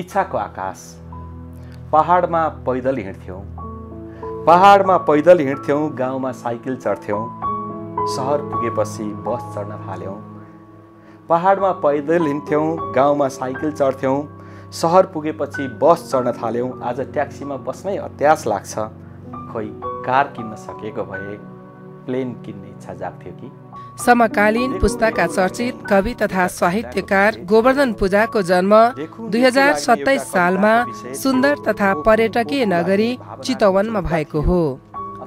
इच्छाको आकाश। पहाडमा पैदल हिँड्थ्यौँ, पहाडमा पैदल हिँड्थ्यौँ, गाउँमा साइकल चढ्थ्यौँ, सहर पुगेपछि बस चढ्न थाल्यौँ। पहाडमा पैदल हिँड्थ्यौँ, गाउँमा साइकल चढ्थ्यौँ, सहर पुगेपछि बस चढ्न थाल्यौँ। आज ट्याक्सीमा बस्नै अत्यास लाग्छ। खोइ कार किन्न सकेको भए प्लेन किन्ने इच्छा जाग्थ्यो कि। समकालीन पुस्ताका चर्चित कवि तथा साहित्यकार गोवर्धन पूजाको जन्म 2027 सालमा सुन्दर तथा पर्यटकीय नगरी चितवनमा भएको हो।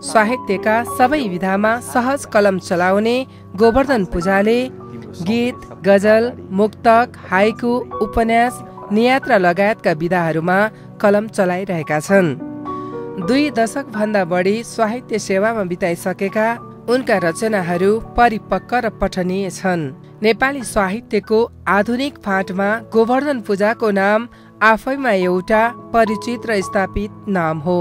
साहित्यका सबै विधामा सहज कलम चलाउने गोवर्धन पूजाले गीत, गजल, मुक्तक, हाइकु, उपन्यास, नियात्रा लगायतका विधाहरूमा कलम चलाइरहेका छन्। 2 दशकभन्दा बढी साहित्य सेवामा बिताइसकेका उनका रचनाहरू परिपक्व र पठनीय छन्। नेपाली साहित्यको आधुनिक फाँटमा गोवर्धन पूजाको नाम आफैमा एउटा परिचित र स्थापित नाम हो।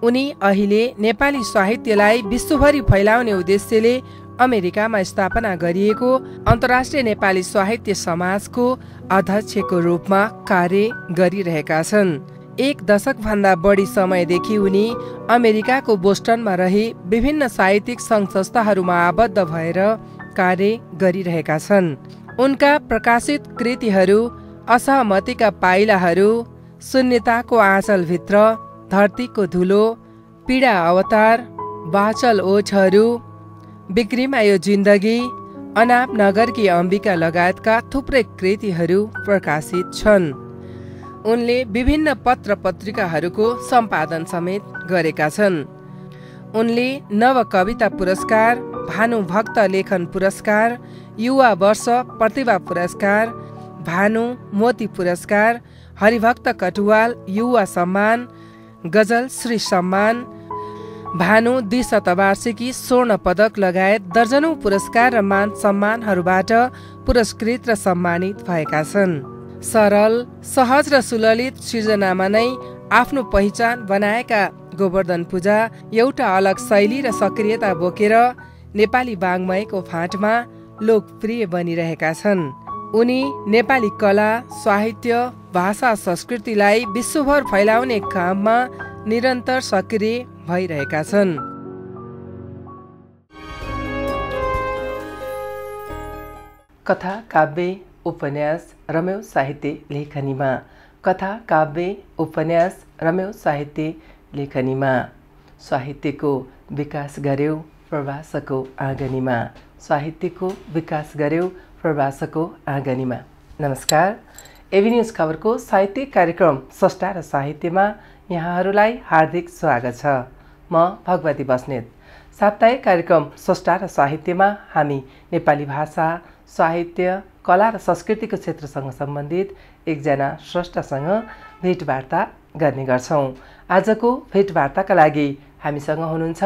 उनी अहिले नेपाली साहित्यलाई विश्वभरि फैलाउने उद्देश्यले अमेरिकामा स्थापना गरिएको अन्तर्राष्ट्रिय नेपाली साहित्य समाजको अध्यक्षको रूपमा कार्य गरिरहेका छन्। 1 दशकभन्दा बढी समयदेखि उनी अमेरिकाको बोस्टनमा रही विभिन्न साहित्यिक सङ्घ संस्थाहरूमा आबद्ध भएर कार्य गरिरहेका छन्। उनका प्रकाशित कृतिहरू असहमतिका पाइलाहरू, शून्यताको आँचलभित्र, धरतीको धुलो, पीडा अवतार, बाचल ओठहरू, बिक्रीमा यो जिन्दगी, अनाप नगरकी अम्बिका लगायतका थुप्रै कृतिहरू प्रकाशित छन्। उनले विभिन्न पत्र पत्रिकाहरूको सम्पादन समेत गरेका छन्। उनले नव कविता पुरस्कार, भानुभक्त लेखन पुरस्कार, युवा वर्ष प्रतिभा पुरस्कार, भानु मोती पुरस्कार, हरिभक्त कटुवाल युवा सम्मान, गजल श्री सम्मान, भानु द्विशतवार्षिकी स्वर्ण पदक लगायत दर्जनौं पुरस्कार र मान सम्मानहरूबाट पुरस्कृत र सम्मानित भएका छन्। सरल, सहज र सुललित सृजनामा नै आफ्नो पहिचान बनाएका गोवर्धन पूजा एउटा अलग शैली र सक्रियता बोकेर नेपाली वाङ्मयको फाँटमा लोकप्रिय बनिरहेका छन्। उनी नेपाली कला, साहित्य, भाषा, संस्कृतिलाई विश्वभर फैलाउने काममा निरन्तर सक्रिय भइरहेका छन्। कथा, काव्य, उपन्यास, रम्यो साहित्य लेखनीमा। कथा, काव्य, उपन्यास, रम्यो साहित्य लेखनीमा। साहित्यको विकास गर्यो प्रवासको आँगनीमा। साहित्यको विकास गर्यो प्रवासको आँगनीमा। नमस्कार, एबी न्युज खबरको साहित्यिक कार्यक्रम स्रष्टा र साहित्यमा यहाँहरूलाई हार्दिक स्वागत छ। म भगवती बस्नेत। साप्ताहिक कार्यक्रम स्रष्टा र साहित्यमा हामी नेपाली भाषा, साहित्य, कला र संस्कृतिको क्षेत्रसँग सम्बन्धित एकजना स्रष्टासँग भेटवार्ता गर्ने गर्छौँ। आजको भेटवार्ताका लागि हामीसँग हुनुहुन्छ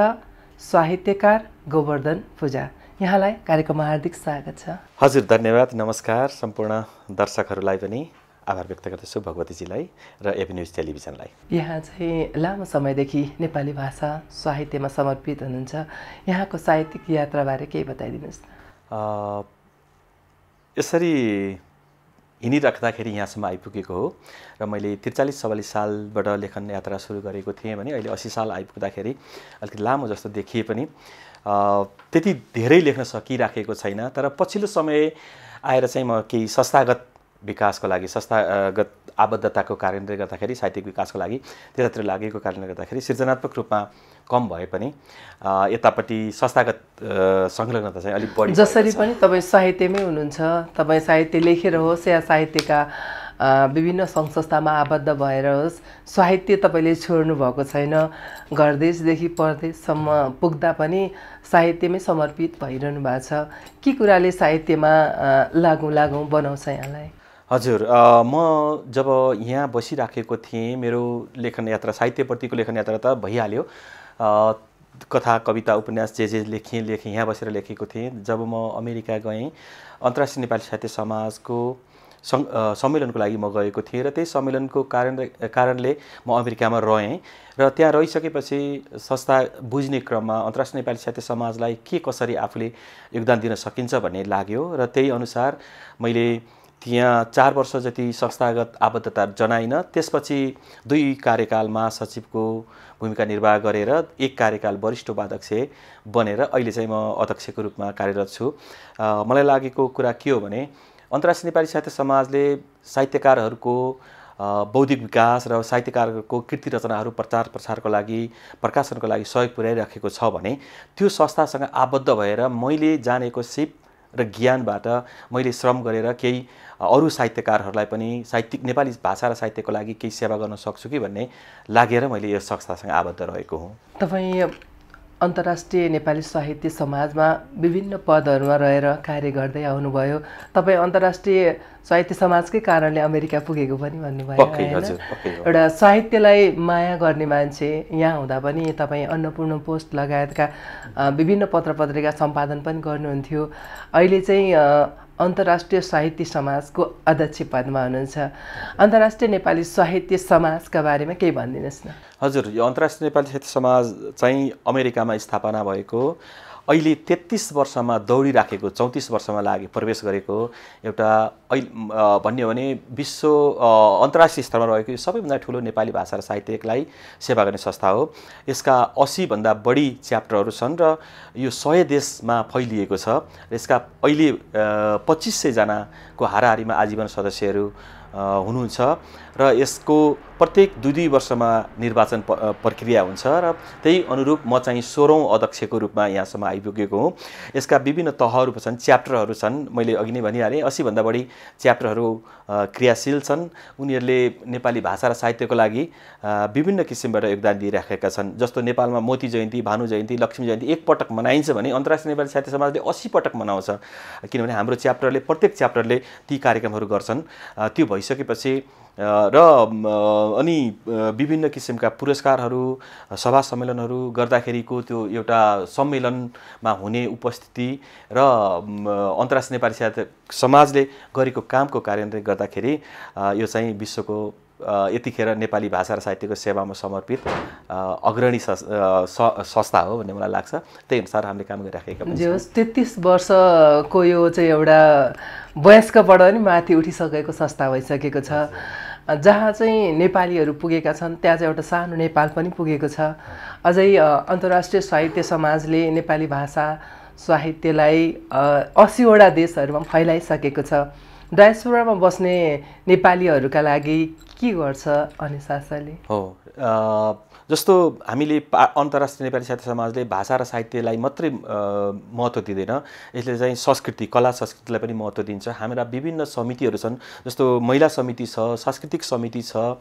साहित्यकार गोवर्धन पूजा। यहाँलाई कार्यक्रममा हार्दिक स्वागत छ। हजुर, धन्यवाद। नमस्कार। सम्पूर्ण दर्शकहरूलाई पनि आभार व्यक्त गर्दछु, भगवतीजीलाई र एबी न्युज टेलिभिजनलाई। यहाँ चाहिँ लामो समयदेखि नेपाली भाषा साहित्यमा समर्पित हुनुहुन्छ। यहाँको साहित्यिक यात्राबारे केही बताइदिनुहोस् न। यसरी हिँडिराख्दाखेरि यहाँसम्म आइपुगेको हो र मैले 43-44 सालबाट लेखन यात्रा सुरु गरेको थिएँ भने अहिले 80 साल आइपुग्दाखेरि अलिकति लामो जस्तो देखिए पनि त्यति धेरै लेख्न सकिराखेको छैन। तर पछिल्लो समय आएर चाहिँ म केही संस्थागत विकासको लागि, संस्थागत आबद्धताको कारणले गर्दाखेरि, साहित्यिक विकासको लागि त्यतातिर लागेको कारणले गर्दाखेरि सृजनात्मक रूपमा कम भए पनि यतापट्टि संस्थागत संलग्नता चाहिँ अलिक बढी। जसरी पनि तपाईँ साहित्यमै हुनुहुन्छ, तपाईँ साहित्य लेखेर होस् या साहित्यका विभिन्न सङ्घ संस्थामा आबद्ध भएर होस्, साहित्य तपाईँले छोड्नु भएको छैन। घरदेशदेखि परदेशसम्म पुग्दा पनि साहित्यमै समर्पित भइरहनु भएको छ। के कुराले साहित्यमा लागौँ बनाउँछ यहाँलाई? हजुर, म जब यहाँ बसिराखेको थिएँ, मेरो लेखन यात्रा, साहित्यप्रतिको लेखन यात्रा त भइहाल्यो। कथा, कविता, उपन्यास जे लेखेँ यहाँ बसेर लेखेको थिएँ। जब म अमेरिका गएँ, अन्तर्राष्ट्रिय नेपाली साहित्य समाजको सम्मेलनको लागि म गएको थिएँ र त्यही सम्मेलनको कारणले म अमेरिकामा रहेँ र त्यहाँ रहिसकेपछि संस्था बुझ्ने क्रममा अन्तर्राष्ट्रिय नेपाली साहित्य समाजलाई के कसरी आफूले योगदान दिन सकिन्छ भन्ने लाग्यो र त्यही अनुसार मैले त्यहाँ 4 वर्ष जति संस्थागत आबद्धता जनाइन। त्यसपछि 2 कार्यकाल महासचिवको भूमिका निर्वाह गरेर 1 कार्यकाल वरिष्ठ उपाध्यक्ष बनेर अहिले चाहिँ म अध्यक्षको रूपमा कार्यरत छु। मलाई लागेको कुरा के हो भने अन्तर्राष्ट्रिय नेपाली साहित्य समाजले साहित्यकारहरूको बौद्धिक विकास र साहित्यकारहरूको कृति रचनाहरू प्रचार प्रसारको लागि प्रकाशनको लागि सहयोग पुर्याइराखेको छ भने त्यो संस्थासँग आबद्ध भएर मैले जानेको सिप र ज्ञानबाट मैले श्रम गरेर केही अरू साहित्यकारहरूलाई पनि साहित्यिक नेपाली भाषा र साहित्यको लागि केही सेवा गर्न सक्छु कि भन्ने लागेर मैले यो संस्थासँग आबद्ध रहेको हुँ। तपाईँ अन्तर्राष्ट्रिय नेपाली साहित्य समाजमा विभिन्न पदहरूमा रहेर कार्य गर्दै आउनुभयो। तपाईँ अन्तर्राष्ट्रिय साहित्य समाजकै कारणले अमेरिका पुगेको पनि भन्नुभयो हैन? एउटा साहित्यलाई माया गर्ने मान्छे यहाँ हुँदा पनि तपाईँ अन्नपूर्ण पोस्ट लगायतका विभिन्न पत्र पत्रिका सम्पादन पनि गर्नुहुन्थ्यो। अहिले चाहिँ अन्तर्राष्ट्रिय साहित्य समाजको अध्यक्ष पदमा हुनुहुन्छ। अन्तर्राष्ट्रिय नेपाली साहित्य समाजका बारेमा केही भनिदिनुहोस् न। हजुर, यो अन्तर्राष्ट्रिय नेपाली साहित्य समाज चाहिँ अमेरिकामा स्थापना भएको अहिले 33 वर्षमा दौडिराखेको 34 वर्षमा लागि प्रवेश गरेको एउटा भन्ने हो भने विश्व अन्तर्राष्ट्रिय स्तरमा रहेको सबैभन्दा ठुलो नेपाली भाषा र साहित्यलाई सेवा गर्ने संस्था हो। यसका 80 भन्दा बढी च्याप्टरहरू छन् र यो 100 देशमा फैलिएको छ। यसका अहिले 2500 जनाको हाराहारीमा आजीवन सदस्यहरू हुनुहुन्छ र यसको प्रत्येक 2-2 वर्षमा निर्वाचन प्रक्रिया हुन्छ र त्यही अनुरूप म चाहिँ 16औं अध्यक्षको रूपमा यहाँसम्म आइपुगेको हुँ। यसका विभिन्न तहहरू छन्, च्याप्टरहरू छन्। मैले अघि नै भनिहालेँ 80 भन्दा बढी च्याप्टरहरू क्रियाशील छन्। उनीहरूले नेपाली भाषा र साहित्यको लागि विभिन्न किसिमबाट योगदान दिइराखेका छन्। जस्तो नेपालमा मोती जयन्ती, भानु जयन्ती, लक्ष्मी जयन्ती एक पटक मनाइन्छ भने अन्तर्राष्ट्रिय नेपाली साहित्य समाजले 80 पटक मनाउँछ। किनभने हाम्रो च्याप्टरले प्रत्येक च्याप्टरले ती कार्यक्रमहरू गर्छन्। त्यो भइसकेपछि र अनि विभिन्न किसिमका पुरस्कारहरू, सभा सम्मेलनहरू गर्दाखेरिको त्यो एउटा सम्मेलनमा हुने उपस्थिति र अन्तर्राष्ट्रिय नेपाली साहित्य समाजले गरेको कामको कार्यान्वयन गर्दाखेरि यो चाहिँ विश्वको यतिखेर नेपाली भाषा र साहित्यको सेवामा समर्पित अग्रणी संस्था हो भन्ने मलाई लाग्छ। त्यही अनुसार हामीले काम गरिराखेका छौँ। 33 वर्षको यो चाहिँ एउटा वयस्कबाट पनि माथि उठिसकेको संस्था भइसकेको छ, जहाँ चाहिँ नेपालीहरू पुगेका छन् त्यहाँ चाहिँ एउटा सानो नेपाल पनि पुगेको छ। अझै अन्तर्राष्ट्रिय साहित्य समाजले नेपाली भाषा साहित्यलाई 80 वटा देशहरूमा फैलाइसकेको छ। डायस्पोरामा बस्ने नेपालीहरूका लागि के गर्छ अनुशासनले? हो, जस्तो हामीले अन्तर्राष्ट्रिय नेपाली साहित्य समाजले भाषा र साहित्यलाई मात्रै महत्त्व दिँदैन, यसले चाहिँ संस्कृति, कला संस्कृतिलाई पनि महत्त्व दिन्छ। हाम्रा विभिन्न समितिहरू छन्, जस्तो महिला समिति छ, सांस्कृतिक समिति छ,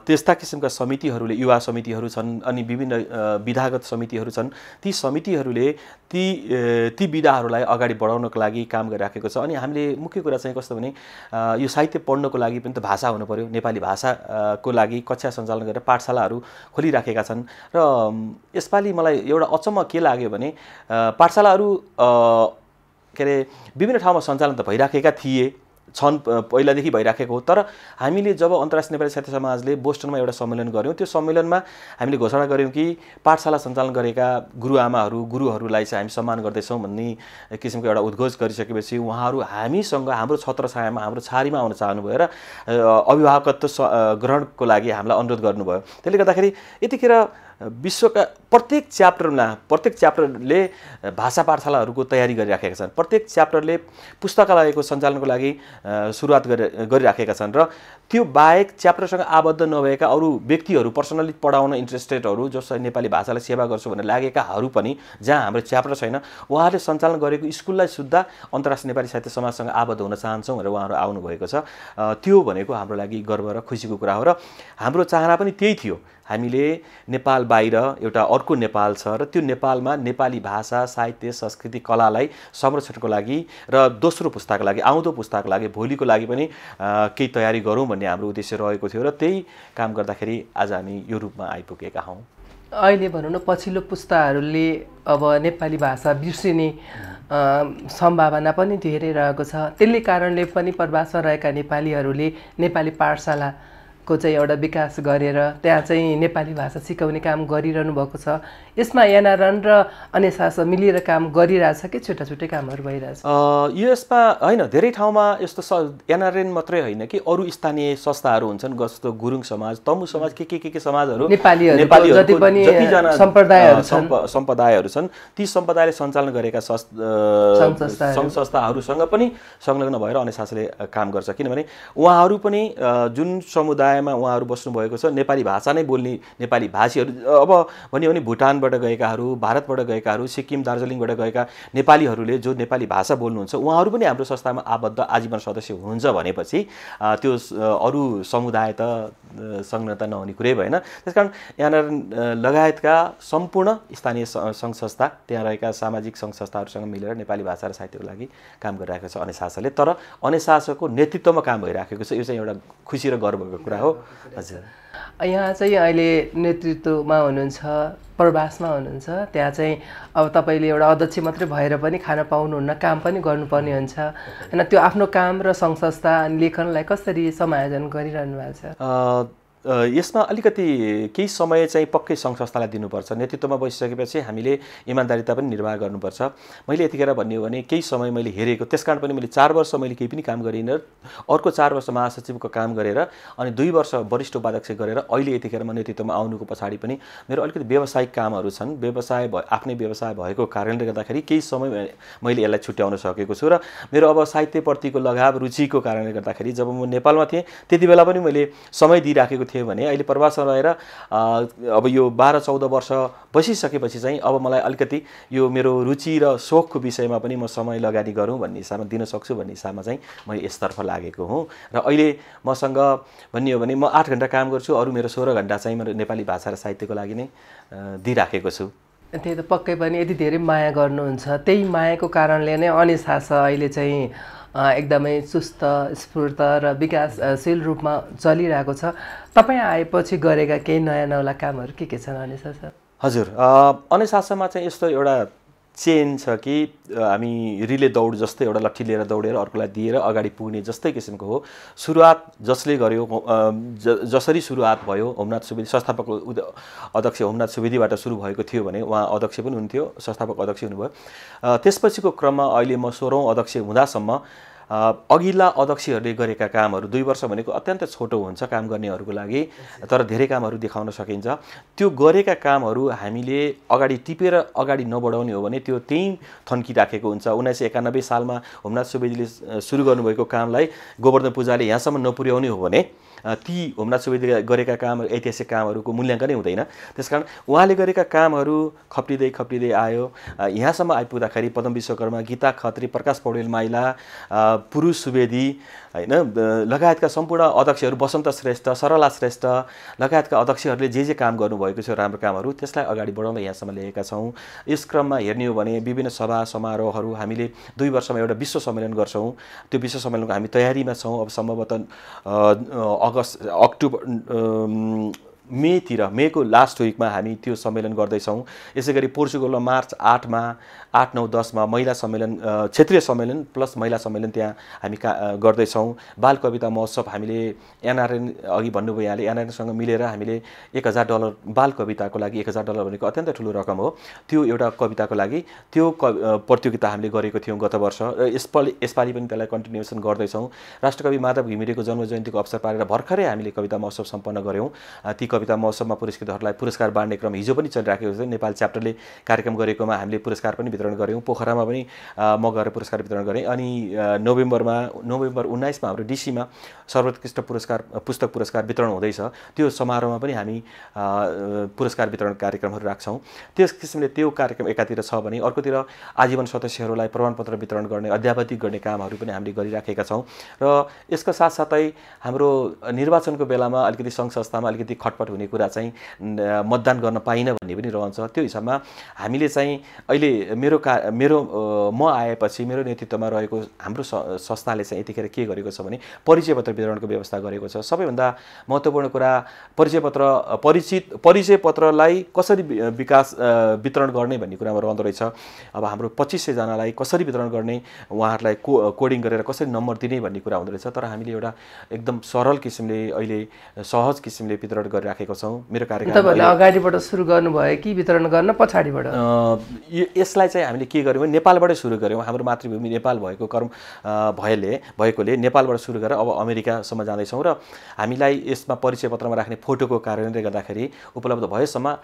त्यस्ता किसिमका समितिहरूले, युवा समितिहरू छन्, अनि विभिन्न विधागत समितिहरू छन्। ती समितिहरूले ती विधाहरूलाई अगाडि बढाउनको लागि काम गरिराखेको छ। अनि हामीले मुख्य कुरा चाहिँ कस्तो भने यो साहित्य पढ्नको लागि पनि त भाषा हुनु पर्यो। नेपाली भाषाको लागि कक्षा सञ्चालन गरेर पाठशालाहरू खोलिराखेका छन्। र यसपालि मलाई एउटा अचम्म के लाग्यो भने पाठशालाहरू के अरे विभिन्न ठाउँमा सञ्चालन त भइराखेका छन्, पहिलादेखि भइराखेको हो। तर हामीले जब अन्तर्राष्ट्रिय नेपाली साहित्य समाजले बोस्टनमा एउटा सम्मेलन गऱ्यौँ, त्यो सम्मेलनमा हामीले घोषणा गऱ्यौँ कि पाठशाला सञ्चालन गरेका गुरुहरूलाई चाहिँ हामी सम्मान गर्दैछौँ भन्ने किसिमको एउटा उद्घोष गरिसकेपछि उहाँहरू हामीसँग हाम्रो छत्रछायामा, हाम्रो छारीमा आउन चाहनुभयो र अभिभावकत्व ग्रहणको लागि हामीलाई अनुरोध गर्नुभयो। त्यसले गर्दाखेरि यतिखेर विश्वका प्रत्येक च्याप्टरले भाषा पाठशालाहरूको तयारी गरिराखेका छन्। प्रत्येक च्याप्टरले पुस्तकालयको सञ्चालनको लागि सुरुवात गरिराखेका छन्। र त्यो बाहेक च्याप्टरसँग आबद्ध नभएका अरू व्यक्तिहरू, पर्सनली पढाउन इन्ट्रेस्टेडहरू, जसलाई नेपाली भाषालाई सेवा गर्छु भनेर लागेकाहरू पनि, जहाँ हाम्रो च्याप्टर छैन, उहाँहरूले सञ्चालन गरेको स्कुललाई सुद्धा अन्तर्राष्ट्रिय नेपाली साहित्य समाजसँग आबद्ध हुन चाहन्छौँ भनेर उहाँहरू आउनुभएको छ। त्यो भनेको हाम्रो लागि गर्व र खुसीको कुरा हो। र हाम्रो चाहना पनि त्यही थियो। हामीले नेपाल बाहिर एउटा अर्को नेपाल छ र त्यो नेपालमा नेपाली भाषा, साहित्य, संस्कृति, कलालाई संरक्षणको लागि र दोस्रो पुस्ताको लागि, आउँदो पुस्ताको लागि, भोलिको लागि पनि केही तयारी गरौँ भन्ने हाम्रो उद्देश्य रहेको थियो। र त्यही काम गर्दाखेरि आज हामी यो रूपमा आइपुगेका हौँ। अहिले भनौँ न पछिल्लो पुस्ताहरूले अब नेपाली भाषा बिर्सिने सम्भावना पनि धेरै रहेको छ। त्यसले कारणले पनि प्रवासमा रहेका नेपालीहरूले नेपाली पाठशाला को चाहिँ एउटा विकास गरेर त्यहाँ चाहिँ नेपाली भाषा सिकाउने काम गरिरहनु भएको छ। यसमा एनआरएन र अनेसास मिलेर काम गरिरहेछ कि छुट्टा छुट्टै कामहरू भइरहेछ? यो यसमा होइन, धेरै ठाउँमा यस्तो एनआरएन मात्रै होइन कि अरू स्थानीय संस्थाहरू हुन्छन्, जस्तो गुरुङ समाज, तमु समाज, के समाजहरू, नेपालीहरू जति पनि सम्प्रदायहरू छन्, ती सम्प्रदायले सञ्चालन गरेका सङ्घ संस्थाहरूसँग पनि संलग्न भएर अनेसासले काम गर्छ। किनभने उहाँहरू पनि जुन समुदायमा उहाँहरू बस्नुभएको छ नेपाली भाषा नै बोल्ने नेपाली भाषीहरू, अब भन्यो भने भुटानबाट गएकाहरू, भारतबाट गएकाहरू, सिक्किम दार्जिलिङबाट गएका नेपालीहरूले जो नेपाली भाषा बोल्नुहुन्छ उहाँहरू पनि हाम्रो संस्थामा आबद्ध आजीवन सदस्य हुनुहुन्छ भनेपछि त्यो अरू समुदाय त संलग्नता नहुने कुरै भएन। त्यसकारण यहाँनिर लगायतका सम्पूर्ण स्थानीय सङ्घ संस्था, त्यहाँ रहेका सामाजिक सङ्घ संस्थाहरूसँग मिलेर नेपाली भाषा र साहित्यको लागि काम गरिरहेको छ अनेसासले। तर अनेसासको नेतृत्वमा काम भइराखेको छ, यो चाहिँ एउटा खुसी र गर्वको कुरा हो। हजुर, यहाँ चाहिँ अहिले नेतृत्वमा हुनुहुन्छ, प्रवासमा हुनुहुन्छ, त्यहाँ चाहिँ अब तपाईँले एउटा अध्यक्ष मात्रै भएर पनि खान पाउनुहुन्न, काम पनि गर्नुपर्ने हुन्छ होइन। त्यो आफ्नो काम र सङ्घ संस्था अनि लेखनलाई कसरी समायोजन गरिरहनु भएको छ? यसमा अलिकति केही समय चाहिँ पक्कै सङ्घ संस्थालाई दिनुपर्छ। नेतृत्वमा बसिसकेपछि हामीले इमान्दारिता पनि निर्वाह गर्नुपर्छ। मैले यतिखेर भन्ने हो भने केही समय मैले हेरेको, त्यसकारण पनि मैले 4 वर्ष मैले केही पनि काम गरिनँ, अर्को 4 वर्ष महासचिवको काम गरेर अनि 2 वर्ष वरिष्ठ उपाध्यक्ष गरेर अहिले यतिखेर म नेतृत्वमा आउनुको पछाडि पनि मेरो अलिकति व्यावसायिक कामहरू छन्। आफ्नै व्यवसाय भएको कारणले गर्दाखेरि केही समय मैले यसलाई छुट्याउन सकेको छु र मेरो अब साहित्यप्रतिको लगाव रुचिको कारणले गर्दाखेरि जब म नेपालमा थिएँ त्यति बेला पनि मैले समय दिइराखेको थिएँ भने अहिले प्रवासमा रहेर अब यो 12-14 वर्ष बसिसकेपछि चाहिँ अब मलाई अलिकति यो मेरो रुचि र सोखको विषयमा पनि म समय लगानी गरौँ भन्ने हिसाबमा दिन सक्छु भन्ने हिसाबमा चाहिँ म यसतर्फ लागेको हुँ। र अहिले मसँग भन्ने हो भने म 8 घण्टा काम गर्छु, अरू मेरो 16 घण्टा चाहिँ मेरो नेपाली भाषा र साहित्यको लागि नै दिइराखेको छु। त्यही त पक्कै पनि यति धेरै माया गर्नुहुन्छ, त्यही मायाको कारणले नै अनेसास अहिले चाहिँ एकदमै चुस्त स्फूर्त र विकासशील रूपमा चलिरहेको छ। तपाईँ आएपछि गरेका केही नयाँ नौला कामहरू के छन् अनेसास? हजुर, अनेसासमा चाहिँ यस्तो एउटा चेन छ कि हामी रिले दौड जस्तै एउटा लट्ठी लिएर दौडेर अर्कोलाई दिएर अगाडि पुग्ने जस्तै किसिमको हो। सुरुवात जसले गर्यो, जसरी सुरुवात भयो, होमनाथ सुवेदी संस्थापक अध्यक्ष होमनाथ सुवेदीबाट सुरु भएको थियो भने उहाँ अध्यक्ष पनि हुनुहुन्थ्यो, संस्थापक अध्यक्ष हुनुभयो। त्यसपछिको क्रममा अहिले म 16औं अध्यक्ष हुँदासम्म अघिल्ला अध्यक्षहरूले गरेका कामहरू, 2 वर्ष भनेको अत्यन्त छोटो हुन्छ काम गर्नेहरूको लागि, तर धेरै कामहरू देखाउन सकिन्छ। त्यो गरेका कामहरू हामीले अगाडि टिपेर अगाडि नबढाउने हो भने त्यो त्यहीँ थन्किराखेको हुन्छ। 1991 सालमा होमनाथ सुवेदीले सुरु गर्नुभएको कामलाई गोवर्धन पूजाले यहाँसम्म नपुर्याउने हो भने ती होमनाथ सुवेदीले गरेका कामहरू, ऐतिहासिक कामहरूको मूल्याङ्कनै हुँदैन। त्यसकारण उहाँले गरेका कामहरू खप्टिँदै आयो। यहाँसम्म आइपुग्दाखेरि पद्म विश्वकर्मा, गीता खत्री, प्रकाश पौडेल माइला, पुरुष सुवेदी हैन लगायतका सम्पूर्ण अध्यक्षहरू, बसन्त श्रेष्ठ, सरला श्रेष्ठ लगायतका अध्यक्षहरूले जे काम गर्नुभएको छ राम्रो कामहरू, त्यसलाई अगाडि बढाउन यहाँसम्म ल्याएका छौँ। यस क्रममा हेर्ने हो भने विभिन्न सभा समारोहहरू हामीले 2 वर्षमा एउटा विश्व सम्मेलन गर्छौँ। त्यो विश्व सम्मेलनको हामी तयारीमा छौँ। अब सम्भवतः मेको लास्ट विकमा हामी त्यो सम्मेलन गर्दैछौँ। यसै गरी पोर्चुगलमा मार्च 8मा 8, 9, 10मा महिला सम्मेलन, क्षेत्रीय सम्मेलन प्लस महिला सम्मेलन त्यहाँ हामी गर्दैछौँ। बाल कविता महोत्सव हामीले एनआरएन अघि भन्नुभयो, यहाँले एनआरएनसँग मिलेर हामीले $1000 बाल कविताको लागि $1000 भनेको अत्यन्त ठुलो रकम हो। त्यो एउटा कविताको लागि त्यो प्रतियोगिता हामीले गरेको थियौँ गत वर्ष र यसपालि पनि त्यसलाई कन्टिन्युएसन गर्दैछौँ। राष्ट्रकवि माधव घिमिरेको जन्म जयन्तीको अवसर पारेर भर्खरै हामीले कविता महोत्सव सम्पन्न गऱ्यौँ। ती कविता महोत्सवमा पुरस्कृतहरूलाई पुरस्कार बाँड्ने क्रम हिजो पनि चलिराखेको छ। नेपाल च्याप्टरले कार्यक्रम गरेकोमा हामीले पुरस्कार पनि वितरण गऱ्यौँ। पोखरामा पनि म गएर पुरस्कार वितरण गरेँ। अनि नोभेम्बर 19मा हाम्रो डीसीमा सर्वोत्कृष्ट पुस्तक पुरस्कार वितरण हुँदैछ। त्यो समारोहमा पनि हामी पुरस्कार वितरण कार्यक्रमहरू राख्छौँ। त्यस किसिमले त्यो कार्यक्रम एकातिर छ भने अर्कोतिर आजीवन सदस्यहरूलाई प्रमाणपत्र वितरण गर्ने, अध्यावधिक गर्ने कामहरू पनि हामीले गरिराखेका छौँ। र यसको साथसाथै हाम्रो निर्वाचनको बेलामा अलिकति सङ्घ संस्थामा अलिकति खटपट छटपट हुने कुरा चाहिँ मतदान गर्न पाइनँ भन्ने पनि रहन्छ। त्यो हिसाबमा हामीले चाहिँ अहिले म आएपछि मेरो नेतृत्वमा रहेको हाम्रो संस्थाले चाहिँ यतिखेर के गरेको छ भने परिचय पत्र वितरणको व्यवस्था गरेको छ। सबैभन्दा महत्त्वपूर्ण कुरा परिचय पत्रलाई कसरी वितरण गर्ने भन्ने कुरामा रहँदो रहेछ। अब हाम्रो 2500 जनालाई कसरी वितरण गर्ने, उहाँहरूलाई कोडिङ गरेर कसरी नम्बर दिने भन्ने कुरा हुँदो रहेछ। तर हामीले एउटा एकदम सरल किसिमले अहिले सहज किसिमले वितरण गरिराखेको छौँ। मेरो कार्यक्रमले अगाडिबाट सुरु गर्नुभयो कि वितरण गर्न पछाडिबाट? यसलाई चाहिँ हामीले के गर्यौँ भने नेपालबाटै सुरु गर्यौँ। हाम्रो मातृभूमि नेपाल भएकोले नेपालबाट सुरु गरेर अब अमेरिकासम्म जाँदैछौँ र हामीलाई यसमा परिचय पत्रमा राख्ने फोटोको कारणले गर्दाखेरि उपलब्ध भएसम्म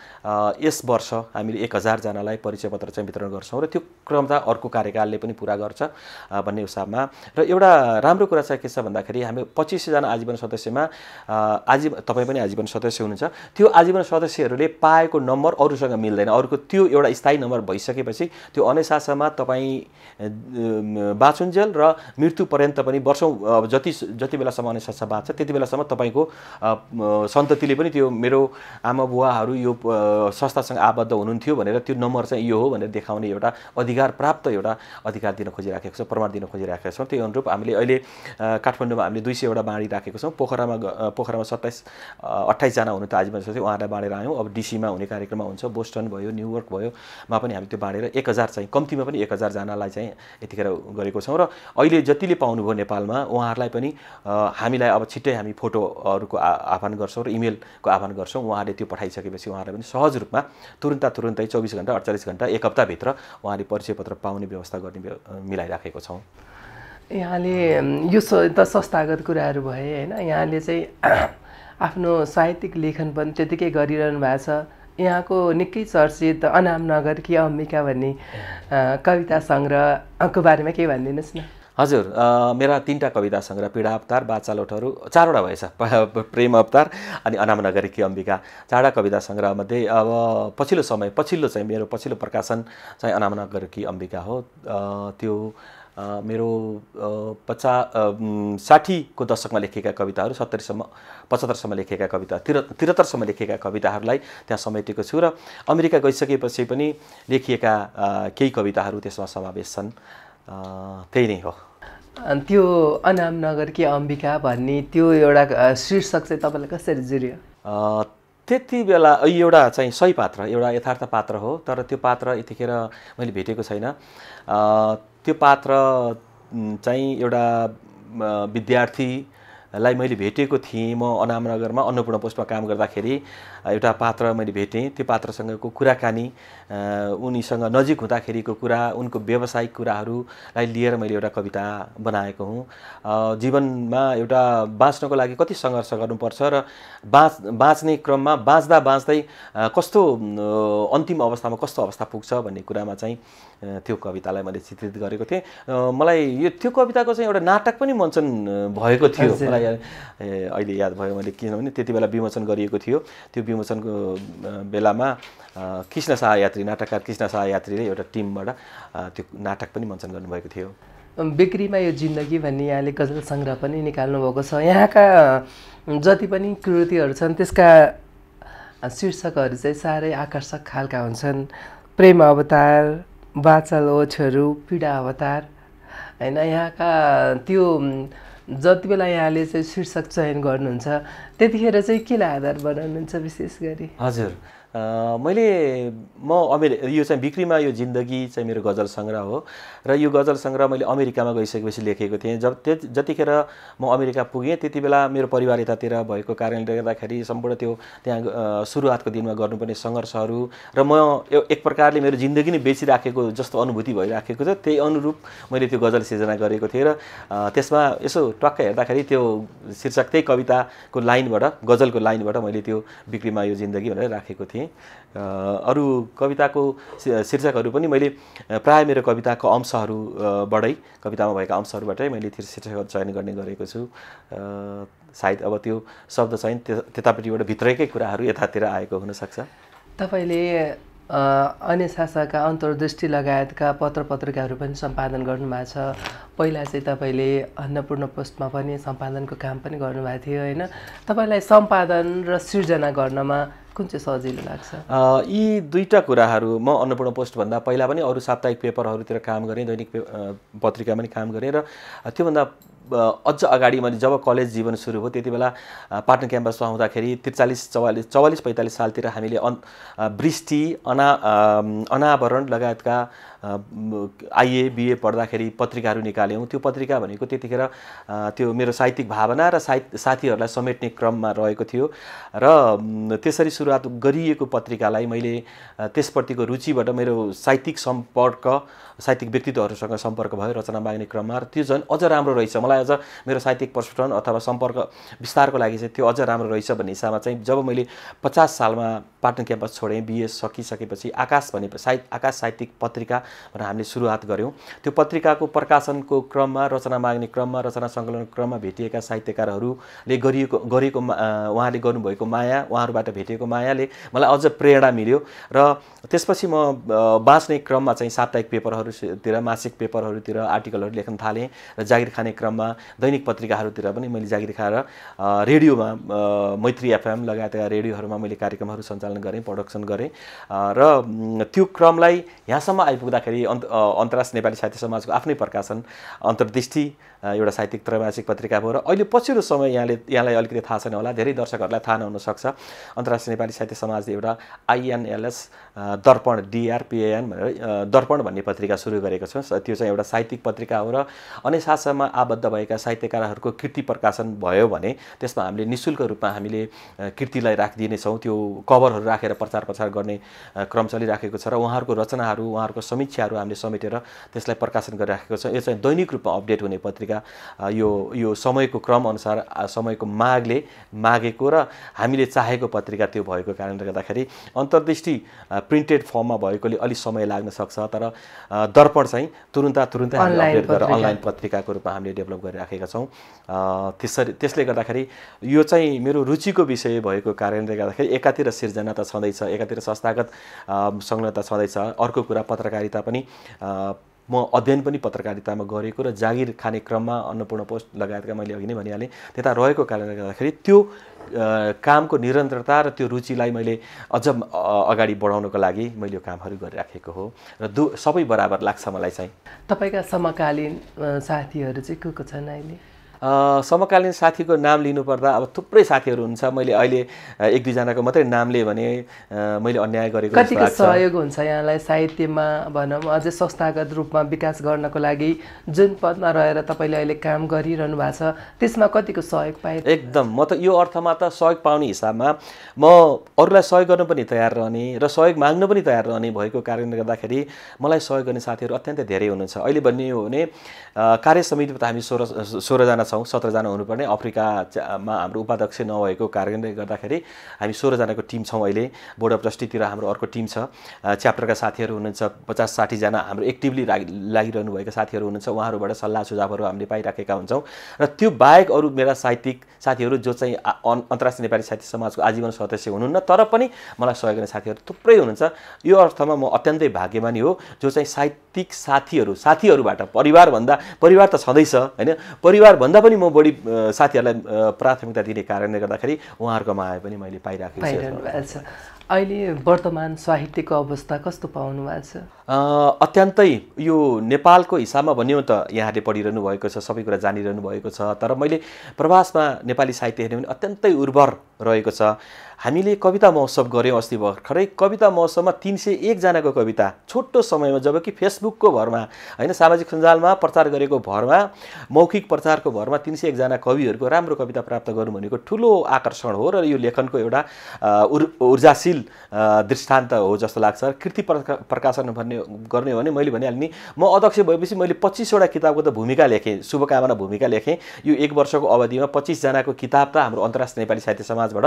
यस वर्ष हामीले 1000 जनालाई परिचय पत्र चाहिँ वितरण गर्छौँ र त्यो क्रम चाहिँ अर्को कार्यकालले पनि पुरा गर्छ भन्ने हिसाबमा। र एउटा राम्रो कुरा चाहिँ के छ भन्दाखेरि हामी 2500 जना आजीवन सदस्यमा तपाईँ पनि आजीवन सदस्य हुनुहुन्छ। त्यो आजीवन सदस्यहरूले पाएको नम्बर अरूसँग मिल्दैन। अरूको त्यो एउटा स्थायी नम्बर भइसकेपछि त्यो अनेसासम्म तपाईँ बाँचुन्जेल र मृत्यु पर्यन्त पनि वर्षौँ जति बेलासम्म अनेसासा बाँच्छ त्यति बेलासम्म तपाईँको सन्ततिले पनि त्यो मेरो आमा बुवाहरू यो संस्थासँग आबद्ध हुनुहुन्थ्यो भनेर त्यो नम्बर चाहिँ यो हो भनेर देखाउने एउटा अधिकार प्राप्त एउटा अधिकार दिन खोजिराखेको छ, प्रमाण दिन खोजिराखेको छौँ। त्यही अनुरूप हामीले अहिले काठमाडौँमा हामीले 200 वटा बाँडिराखेको छौँ। पोखरामा 27-28 जना हुनु त आजीवन सदस्य, उहाँहरूलाई बाँडेर आयौँ। अब डीसीमा हुने कार्यक्रममा हुन्छ, बोस्टन भयो, न्युयोर्क भयो, मा पनि हामी त्यो बाँडेर 1000 चाहिँ कम्तीमा पनि 1000 जनालाई चाहिँ यतिखेर गरेको छौँ। र अहिले जतिले पाउनुभयो नेपालमा उहाँहरूलाई पनि हामीलाई अब छिट्टै हामी फोटोहरूको आह्वान गर्छौँ र इमेलको आह्वान गर्छौँ। उहाँहरूले त्यो पठाइसकेपछि उहाँहरूलाई पनि सहज रूपमा तुरुन्तै 24 घण्टा 48 घण्टा 1 हप्ताभित्र उहाँले परिचय पत्र पाउने व्यवस्था गर्ने मिलाइराखेको छौँ। यहाँले यो त संस्थागत कुराहरू भए होइन, यहाँले चाहिँ आफ्नो साहित्यिक लेखन पनि त्यतिकै गरिरहनु भएको छ। यहाँको निकै चर्चित अनाम नगर कि अम्बिका भन्ने कविता सङ्ग्रहको बारेमा केही भनिदिनुहोस् न। हजुर, मेरा 3टा कविता सङ्ग्रह पीडा अवतार, बाचालोटहरू 4वटा भएछ, प्रेम अवतार अनि अनाम नगरी कि अम्बिका 4वटा कविता सङ्ग्रहमध्ये अब पछिल्लो चाहिँ मेरो पछिल्लो प्रकाशन चाहिँ अनाम नगरी कि अम्बिका हो। त्यो मेरो 60को दशकमा लेखेका कविताहरू 75सम्म लेखेका कविता 73सम्म लेखेका कविताहरूलाई त्यहाँ समेटेको छु र अमेरिका गइसकेपछि पनि लेखिएका केही कविताहरू त्यसमा समावेश छन्। त्यही नै हो। त्यो अनाम नगर कि अम्बिका भन्ने त्यो एउटा शीर्षक चाहिँ तपाईँलाई कसरी जुर्यो? त्यति बेला एउटा चाहिँ सही पात्र, एउटा यथार्थ पात्र हो, तर त्यो पात्र यतिखेर मैले भेटेको छैन। त्यो पात्र चाहिँ एउटा विद्यार्थीलाई मैले भेटेको थिएँ। म अनाम नगरमा अन्नपूर्ण पोस्टमा काम गर्दाखेरि एउटा पात्र मैले भेटेँ। त्यो पात्रसँगको कुराकानी, उनीसँग नजिक हुँदाखेरिको कुरा, उनको व्यावसायिक कुराहरूलाई लिएर मैले एउटा कविता बनाएको हुँ। जीवनमा एउटा बाँच्नको लागि कति सङ्घर्ष गर्नुपर्छ र बाँच्ने क्रममा बाँच्दै कस्तो अन्तिम अवस्थामा कस्तो अवस्था पुग्छ भन्ने कुरामा चाहिँ त्यो कवितालाई मैले चित्रित गरेको थिएँ। मलाई त्यो कविताको चाहिँ एउटा नाटक पनि मञ्चन भएको थियो। मलाई अहिले याद भयो मैले, किनभने त्यति बेला विमोचन गरिएको थियो। त्यो विमोचनको बेलामा कृष्ण शाह यात्री, नाटककार कृष्ण शाह यात्रीले एउटा टिमबाट त्यो नाटक पनि मञ्चन गर्नुभएको थियो। बिक्रीमा यो जिन्दगी भन्ने यहाँले गजल सङ्ग्रह पनि निकाल्नु भएको छ। यहाँका जति पनि कृतिहरू छन् त्यसका शीर्षकहरू चाहिँ साह्रै आकर्षक खालका हुन्छन्। प्रेम अवतार, बाचल ओछहरू, पीडा अवतार होइन। यहाँका त्यो जति बेला यहाँले चाहिँ शीर्षक चयन गर्नुहुन्छ त्यतिखेर चाहिँ केलाई आधार बनाउनुहुन्छ विशेष गरी? हजुर, यो चाहिँ बिक्रीमा यो जिन्दगी चाहिँ मेरो गजल सङ्ग्रह हो र यो गजल सङ्ग्रह मैले अमेरिकामा गइसकेपछि लेखेको थिएँ। जतिखेर म अमेरिका पुगेँ त्यति बेला मेरो परिवार यतातिर भएको कारणले गर्दाखेरि सम्पूर्ण त्यो त्यहाँ सुरुवातको दिनमा गर्नुपर्ने सङ्घर्षहरू र म एक प्रकारले मेरो जिन्दगी नै बेचिराखेको जस्तो अनुभूति भइराखेको छ। त्यही अनुरूप मैले त्यो गजल सिर्जना गरेको थिएँ र त्यसमा यसो टक्क हेर्दाखेरि त्यो शीर्षक त्यही कविताको लाइनबाट, गजलको लाइनबाट मैले त्यो बिक्रीमा यो जिन्दगी भनेर राखेको थिएँ। अरू कविताको शीर्षकहरू पनि मैले प्राय मेरो कविताको अंशहरूबाटै, कवितामा भएका अंशहरूबाटै मैले शीर्षकहरू चयन गर्ने गरेको छु। सायद अब त्यो शब्द चयन त्यतापट्टिबाट भित्रैकै कुराहरू यतातिर आएको हुनसक्छ। तपाईँले अन्य शाखाका अन्तर्दृष्टि लगायतका पत्र पत्रिकाहरू पनि सम्पादन गर्नुभएको छ। पहिला चाहिँ तपाईँले अन्नपूर्ण पोस्टमा पनि सम्पादनको काम पनि गर्नुभएको थियो होइन? तपाईँलाई सम्पादन र सिर्जना गर्नमा कुन चाहिँ सजिलो लाग्छ? यी दुईटा कुराहरू, म अन्नपूर्ण पोस्टभन्दा पहिला पनि अरू साप्ताहिक पेपरहरूतिर काम गरेँ, दैनिक पत्रिका पनि काम गरेँ, र त्योभन्दा अझ अगाडि मैले जब कलेज जीवन सुरु भयो त्यति बेला पाटन क्याम्पसमा आउँदाखेरि 43-44-45 सालतिर हामीले वृष्टि, अनावरण लगायतका आइए बिए पढ्दाखेरि पत्रिकाहरू निकाल्यौँ। त्यो पत्रिका भनेको त्यतिखेर त्यो मेरो साहित्यिक भावना र साथीहरूलाई समेट्ने क्रममा रहेको थियो, र त्यसरी सुरुवात गरिएको पत्रिकालाई मैले त्यसप्रतिको रुचिबाट मेरो साहित्यिक व्यक्तित्वहरूसँग सम्पर्क भयो रचना माग्ने क्रममा, र त्यो झन् अझ राम्रो रहेछ, मलाई अझ मेरो साहित्यिक प्रस्फुटन अथवा सम्पर्क विस्तारको लागि चाहिँ त्यो अझ राम्रो रहेछ भन्ने हिसाबमा चाहिँ जब मैले 50 सालमा पाटन क्याम्पस छोडेँ, बिए सकिसकेपछि आकाश साहित्यिक पत्रिका भनेर हामीले सुरुवात गऱ्यौँ। त्यो पत्रिकाको प्रकाशनको क्रममा, रचना माग्ने क्रममा, रचना सङ्कलनको क्रममा भेटिएका साहित्यकारहरूले गरेको उहाँले गर्नुभएको माया, उहाँहरूबाट भेटिएको मायाले मलाई अझ प्रेरणा मिल्यो, र त्यसपछि म बाँच्ने क्रममा चाहिँ साप्ताहिक पेपरहरूतिर, मासिक पेपरहरूतिर आर्टिकलहरू लेख्न थालेँ, र जागिर खाने क्रममा दैनिक पत्रिकाहरूतिर पनि मैले जागिर खाएर रेडियोमा मैत्री एफएम लगायतका रेडियोहरूमा मैले कार्यक्रमहरू सञ्चालन गरेँ, प्रडक्सन गरेँ, र त्यो क्रमलाई यहाँसम्म आइपुग्दाखेरि अन्तर्राष्ट्रिय नेपाली साहित्य समाजको आफ्नै प्रकाशन अन्तर्दृष्टि एउटा साहित्यिक त्रैमासिक पत्रिका भयो, र अहिले पछिल्लो समय यहाँलाई अलिकति थाहा छैन होला, धेरै दर्शकहरूलाई थाहा नहुन सक्छ, अन्तर्राष्ट्रिय नेपाली साहित्य समाजले एउटा INLS दर्पण DRPAN भनेर दर्पण भन्ने पत्रिका सुरु गरेको छ। त्यो चाहिँ एउटा साहित्यिक पत्रिका हो, र अन्य शाखामा आबद्ध भएका साहित्यकारहरूको कृति प्रकाशन भयो भने त्यसमा हामीले निःशुल्क रूपमा हामीले कृतिलाई राखिदिनेछौँ, त्यो कभरहरू राखेर प्रचार प्रसार गर्ने क्रम चलिराखेको छ, र उहाँहरूको रचनाहरू, उहाँहरूको समीक्षाहरू हामीले समेटेर त्यसलाई प्रकाशन गरिराखेको छ। यो चाहिँ दैनिक रूपमा अपडेट हुने पत्रिका, यो समयको क्रम अनुसार समयको मागले मागेको र हामीले चाहेको पत्रिका त्यो भएको कारणले गर्दाखेरि अन्तर्दृष्टि प्रिन्टेड फर्ममा भएकोले अलि समय लाग्न सक्छ, तर दर्पण चाहिँ तुरुन्तै हामीले अपडेट गरेर अनलाइन पत्रिकाको रूपमा हामीले डेभलप गरिराखेका छौँ। त्यसले गर्दाखेरि यो चाहिँ मेरो रुचिको विषय भएको कारणले गर्दाखेरि एकातिर सिर्जना त छँदैछ, एकातिर संस्थागत संलग्नता छँदैछ, अर्को कुरा पत्रकारिता पनि म अध्ययन पनि पत्रकारितामा गरेको र जागिर खाने क्रममा अन्नपूर्ण पोस्ट लगायतका मैले अघि नै भनिहालेँ त्यता रहेको कारणले गर्दाखेरि त्यो कामको निरन्तरता र त्यो रुचिलाई मैले अझ अगाडि बढाउनको लागि मैले यो कामहरू गरिराखेको हो, र सबै बराबर लाग्छ मलाई चाहिँ। तपाईँका समकालीन साथीहरू चाहिँ को छन् अहिले? समकालीन साथीको नाम लिनुपर्दा अब थुप्रै साथीहरू हुन्छ, मैले अहिले 1-2जनाको मात्रै नाम लिएँ भने मैले अन्याय गरेको जस्तो लाग्छ। कतिको सहयोग हुन्छ यहाँलाई साहित्यमा भनौँ अझै संस्थागत रूपमा विकास गर्नको लागि जुन पदमा रहेर तपाईँले अहिले काम गरिरहनु भएको छ त्यसमा कतिको सहयोग पाए? एकदम, म त यो अर्थमा त सहयोग पाउने हिसाबमा म अरूलाई सहयोग गर्न पनि तयार रहने र सहयोग माग्न पनि तयार रहने भएको कारणले गर्दाखेरि मलाई सहयोग गर्ने साथीहरू अत्यन्तै धेरै हुनुहुन्छ। अहिले भन्ने हो भने कार्य समितिमा त हामी 16जना छौँ, 17जना हुनुपर्ने, अफ्रिकामा हाम्रो उपाध्यक्ष नभएको कारणले गर्दाखेरि हामी 16जनाको टिम छौँ। अहिले बोर्ड अफ ट्रस्टीतिर हाम्रो अर्को टिम छ, च्याप्टरका साथीहरू हुनुहुन्छ 50-60जना, हाम्रो एक्टिभली लागिरहनु भएका साथीहरू हुनुहुन्छ, उहाँहरूबाट सल्लाह सुझावहरू हामीले पाइराखेका हुन्छौँ। र त्यो बाहेक अरू मेरा साहित्यिक साथीहरू जो चाहिँ अन्तर्राष्ट्रिय नेपाली साहित्य समाजको आजीवन सदस्य हुनुहुन्न तर पनि मलाई सहयोग गर्ने साथीहरू थुप्रै हुनुहुन्छ। यो अर्थमा म अत्यन्तै भाग्यमानी हो जो चाहिँ साहित्यिक साथीहरूबाट परिवार त छँदैछ होइन, परिवारभन्दा पनि म बढी साथीहरूलाई प्राथमिकता दिने कारणले गर्दाखेरि उहाँहरूको माया पनि मैले पाइराखेको छु। अहिले वर्तमान साहित्यको अवस्था कस्तो पाउनु भएको छ? अत्यन्तै यो नेपालको हिसाबमा भन्यो त यहाँले पढिरहनु भएको छ, सबै कुरा जानिरहनु भएको छ, तर मैले प्रवासमा नेपाली साहित्य हेर्ने भने अत्यन्तै उर्वर रहेको छ। हामीले कविता महोत्सव गऱ्यौँ अस्ति भर्खरै, कविता महोत्सवमा 301जनाको कविता छोटो समयमा, जबकि फेसबुकको भरमा होइन सामाजिक सञ्जालमा प्रचार गरेको भरमा, मौखिक प्रचारको भरमा 301जना कविहरूको राम्रो कविता प्राप्त गर्नु भनेको ठुलो आकर्षण हो र यो लेखनको एउटा ऊर्जाशील दृष्टान्त हो जस्तो लाग्छ। कृति प्रकाशन गर्ने हो भने मैले भनिहालेँ नि, म अध्यक्ष भएपछि मैले 25वटा किताबको त भूमिका लेखेँ, शुभकामना भूमिका लेखेँ। यो 1 वर्षको अवधिमा 25जनाको किताब त हाम्रो अन्तर्राष्ट्रिय नेपाली साहित्य समाजबाट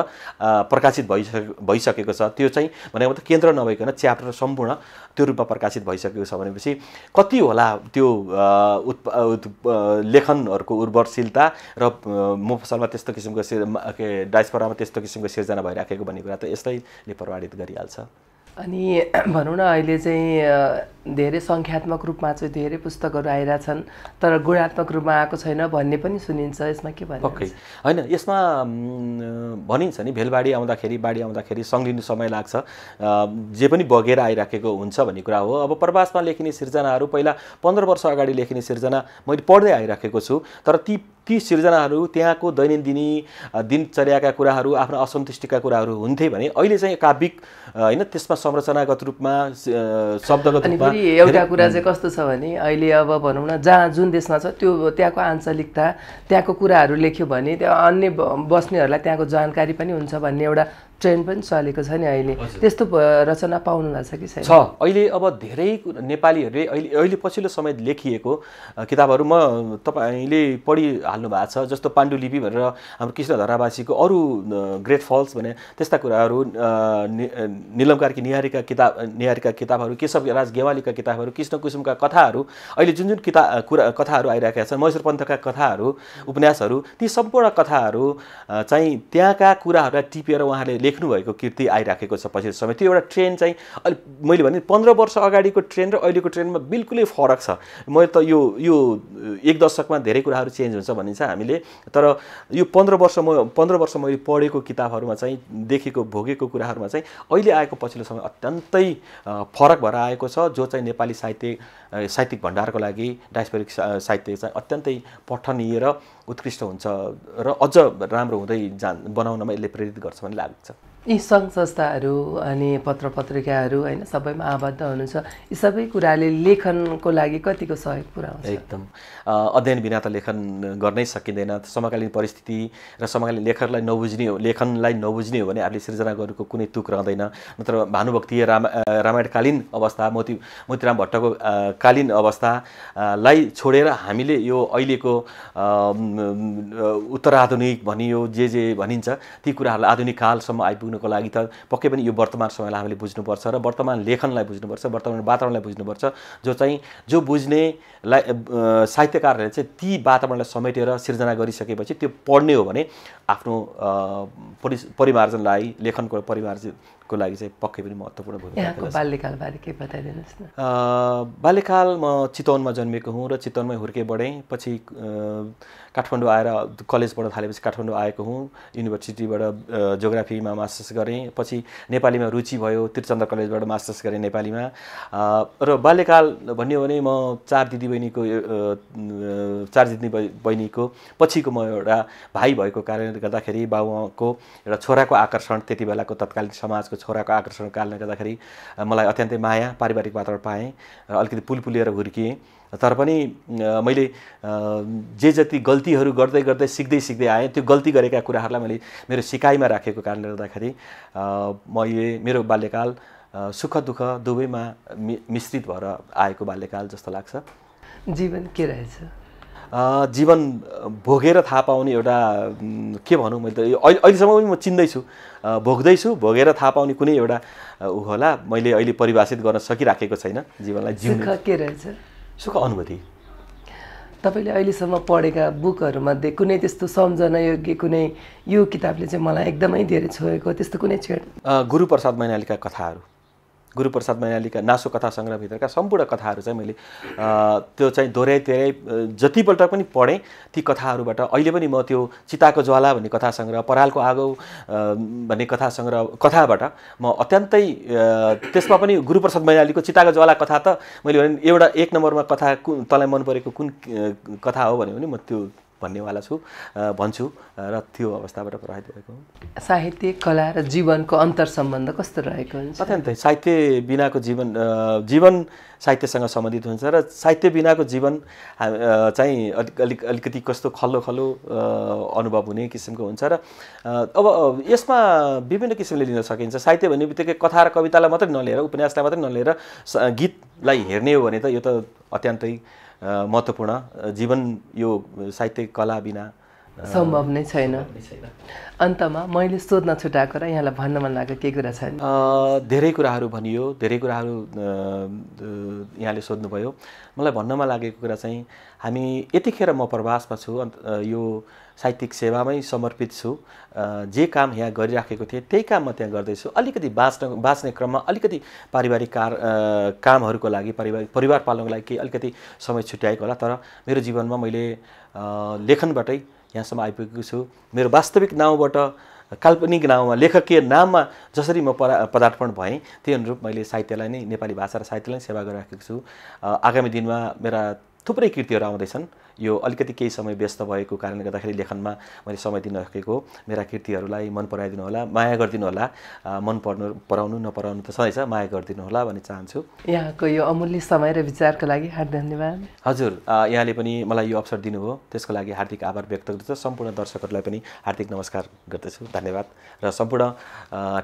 प्रकाशित भइसकेको छ। त्यो चाहिँ भनेको त केन्द्र नभइकन च्याप्टर सम्पूर्ण त्यो रूपमा प्रकाशित भइसकेको छ भनेपछि कति होला त्यो लेखनहरूको उर्वरशीलता र मफसलमा त्यस्तो किसिमको डायस्पोरामा त्यस्तो किसिमको सिर्जना भइराखेको भन्ने कुरा त यस्तैले प्रभावित गरिहाल्छ। अनि भनौँ न अहिले चाहिँ धेरै सङ्ख्यात्मक रूपमा चाहिँ धेरै पुस्तकहरू आइरहेछन् तर गुणात्मक रूपमा आएको छैन भन्ने पनि सुनिन्छ यसमा के भन्नु पक्कै होइन यसमा भनिन्छ नि भेलबाडी आउँदाखेरि सङ्लिनु समय लाग्छ जे पनि बगेर आइराखेको हुन्छ भन्ने कुरा हो अब प्रवासमा लेखिने सिर्जनाहरू पहिला 15 वर्ष अगाडि लेखिने सिर्जना मैले पढ्दै आइराखेको छु तर ती सिर्जनाहरू त्यहाँको दैनन्दिनी दिनचर्याका कुराहरू आफ्नो असन्तुष्टिका कुराहरू हुन्थे भने अहिले चाहिँ काव्यिक होइन त्यसमा संरचनागत रूपमा शब्दगत रूपमा एउटा कुरा चाहिँ कस्तो छ भने अहिले अब भनौँ न जहाँ जुन देशमा छ त्यो त्यहाँको आञ्चलिकता त्यहाँको कुराहरू लेख्यो भने त्यहाँ अन्य बस्नेहरूलाई त्यहाँको जानकारी पनि हुन्छ भन्ने एउटा ट्रेन्ड पनि चलेको छ नि अहिले त्यस्तो रचना पाउनु भएको छ कि छैन? छ अहिले अब धेरै नेपालीहरूले अहिले पछिल्लो समय लेखिएको किताबहरू म तपाईँले पढिहाल्नु भएको छ जस्तो पाण्डुलिपि भनेर हाम्रो कृष्णधरावासीको अरू ग्रेट फल्स भने त्यस्ता कुराहरू निलम कार्की निहारीका किताबहरू केशव राज गेवालीका किताबहरू कृष्ण कुसुमका कथाहरू अहिले जुन कथाहरू आइरहेका छन् मैसूर पन्थका कथाहरू उपन्यासहरू ती सम्पूर्ण कथाहरू चाहिँ त्यहाँका कुराहरूलाई टिपेर उहाँले लेख्नु भएको कृति आइराखेको छ पछिल्लो समय त्यो एउटा ट्रेन्ड चाहिँ अहिले मैले भने 15 वर्ष अगाडिको ट्रेन्ड र अहिलेको ट्रेन्डमा बिल्कुलै फरक छ मैले त यो एक दशकमा धेरै कुराहरू चेन्ज हुन्छ भनिन्छ हामीले तर यो 15 वर्ष मैले पढेको किताबहरूमा चाहिँ देखेको भोगेको कुराहरूमा चाहिँ अहिले आएको पछिल्लो समय अत्यन्तै फरक भएर आएको छ जो चाहिँ नेपाली साहित्यिक भण्डारको लागि डायस्पोरिक साहित्य चाहिँ अत्यन्तै पठनीय र उत्कृष्ट हुन्छ र अझ राम्रो हुँदै बनाउनमा यसले प्रेरित गर्छ भन्ने लाग्छ। यी सङ्घ संस्थाहरू अनि पत्र पत्रिकाहरू होइन सबैमा आबद्ध हुनुहुन्छ यी सबै कुराले लेखनको लागि कतिको सहयोग पुर्याउँछ? एकदम अध्ययन बिना त लेखन गर्नै सकिँदैन समकालीन परिस्थिति र समकालीन लेखनलाई नबुझ्ने हो भने हामीले सृजना गरेको कुनै तुक रहँदैन नत्र भानुभक्तीय रामायणकालीन अवस्था मोतीराम भट्टको कालीन अवस्थालाई छोडेर हामीले यो अहिलेको उत्तराधुनिक भनियो जे भनिन्छ ती कुराहरूलाई आधुनिक कालसम्म आइपुग्नको लागि त पक्कै पनि यो वर्तमान समयलाई हामीले बुझ्नुपर्छ र वर्तमान लेखनलाई बुझ्नुपर्छ वर्तमान वातावरणलाई बुझ्नुपर्छ जो बुझ्नेलाई साहित्यकारहरूले चाहिँ ती वातावरणलाई समेटेर सिर्जना गरिसकेपछि त्यो पढ्ने हो भने आफ्नो परिमार्जनलाई लेखनको परिमार्जनको लागि चाहिँ पक्कै पनि महत्त्वपूर्ण भूमिका खेल्छ। यहाँको बाल्यकालबारे के बताइदिनुहोस् न? बाल्यकाल म चितवनमा जन्मेको हुँ र चितवनमै हुर्के बढेँ पछि काठमाडौँ आएर कलेज पढ्न थालेपछि काठमाडौँ आएको हुँ युनिभर्सिटीबाट जियोग्राफीमा मास्टर्स गरेँ पछि नेपालीमा रुचि भयो त्रिचन्द्र कलेजबाट मास्टर्स गरेँ नेपालीमा र बाल्यकाल भन्यो भने म चार दिदी बहिनीको पछिको म एउटा भाइ भएको कारणले गर्दाखेरि बाबुआमाको एउटा छोराको आकर्षण त्यति बेलाको तत्कालीन समाजको छोराको आकर्षणको कारणले गर्दाखेरि मलाई अत्यन्तै माया पारिवारिक वातावरण पाएँ र अलिकति पुलिएर हुर्किएँ तर पनि मैले जे जति गल्तीहरू गर्दै सिक्दै आएँ त्यो गल्ती गरेका कुराहरूलाई मैले मेरो सिकाइमा राखेको कारणले गर्दाखेरि मैले मेरो बाल्यकाल सुख दुःख दुवैमा मिश्रित भएर आएको बाल्यकाल जस्तो लाग्छ। जीवन के रहेछ? जीवन भोगेर थाहा पाउने एउटा के भनौँ मैले त अहिलेसम्म पनि म चिन्दैछु भोगेर थाहा पाउने कुनै एउटा होला मैले अहिले परिभाषित गर्न सकिराखेको छैन जीवनलाई। सुख के रहेछ? सुख अनुभूति। तपाईँले अहिलेसम्म पढेका बुकहरूमध्ये कुनै त्यस्तो सम्झना योग्य कुनै यो किताबले चाहिँ मलाई एकदमै धेरै छोएको त्यस्तो कुनै छेड? गुरुप्रसाद मैनालीका कथाहरू गुरुप्रसाद मैनालीका नासो कथा सङ्ग्रहभित्रका सम्पूर्ण कथाहरू चाहिँ मैले त्यो चाहिँ दोहोऱ्याइ जतिपल्ट पनि पढेँ ती कथाहरूबाट अहिले पनि म त्यो चिताको ज्वाला भन्ने कथा सङ्ग्रह परालको आगो भन्ने कथाबाट म अत्यन्तै त्यसमा पनि गुरुप्रसाद मैनालीको चिताको ज्वाला कथा त मैले भने एउटा एक नम्बरमा कथा तँलाई मन परेको कुन कथा हो भन्यो भने म त्यो भन्नेवाला छु भन्छु र त्यो अवस्थाबाट प्रभावित भएको हो। साहित्य कला र जीवनको अन्तर सम्बन्ध कस्तो रहेको हुन्छ? अत्यन्तै साहित्य बिनाको जीवन साहित्यसँग सम्बन्धित हुन्छ र साहित्य बिनाको जीवन चाहिँ अलिकति कस्तो खल्लो अनुभव हुने किसिमको हुन्छ र अब यसमा विभिन्न किसिमले लिन सकिन्छ। साहित्य भन्ने बित्तिकै कथा र कवितालाई मात्रै नलिएर उपन्यासलाई मात्रै नलिएर गीतलाई हेर्ने हो भने त यो त अत्यन्तै महत्त्वपूर्ण। जीवन यो साहित्य कला बिना सम्भव नै छैन। अन्तमा मैले सोध्न छुटाएको र यहाँलाई भन्न मन लागेको केही कुरा छैन? धेरै कुराहरू भनियो, धेरै कुराहरू यहाँले सोध्नुभयो। मलाई भन्नमा लागेको कुरा चाहिँ हामी यतिखेर म प्रवासमा छु, यो साहित्यिक सेवामै समर्पित छु। जे काम यहाँ गरिराखेको थिएँ त्यही काम म त्यहाँ गर्दैछु। अलिकति बाँच्ने क्रममा अलिकति पारिवारिक कामहरूको लागि परिवार पाल्नको लागि केही अलिकति समय छुट्याएको होला, तर मेरो जीवनमा मैले लेखनबाटै यहाँसम्म आइपुगेको छु। मेरो वास्तविक नाउँबाट काल्पनिक नाउँमा, लेखकीय नाममा जसरी म पदार्पण भएँ त्यही अनुरूप मैले साहित्यलाई नै, नेपाली भाषा र साहित्यलाई नै सेवा गरिराखेको छु। आगामी दिनमा मेरा थुप्रै कृतिहरू आउँदैछन्। यो अलिकति केही समय व्यस्त भएको कारणले गर्दाखेरि लेखनमा मैले समय दिन सकेको। मेरा कृतिहरूलाई मन पराइदिनु होला, माया गरिदिनु होला। मन पराउनु नपराउनु त सधैँ छ, माया गरिदिनु होला भन्ने चाहन्छु। यहाँको यो अमूल्य समय र विचारको लागि हार्दिक धन्यवाद। हजुर, यहाँले पनि मलाई यो अवसर दिनुभयो, त्यसको लागि हार्दिक आभार व्यक्त गर्दछु। सम्पूर्ण दर्शकहरूलाई पनि हार्दिक नमस्कार गर्दछु, धन्यवाद। र सम्पूर्ण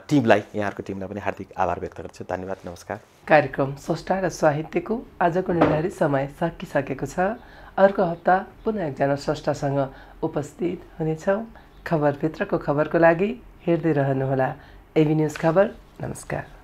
टिमलाई, यहाँहरूको टिमलाई पनि हार्दिक आभार व्यक्त गर्दछु, धन्यवाद, नमस्कार। कार्यक्रम स्रष्टा र साहित्यको आजको निर्धारित समय सकिसकेको छ। अर्को हप्ता पुनः एकजना स्रष्टासँग उपस्थित हुनेछौँ। खबरभित्रको खबरको लागि हेर्दै रहनुहोला एबी न्युज खबर। नमस्कार।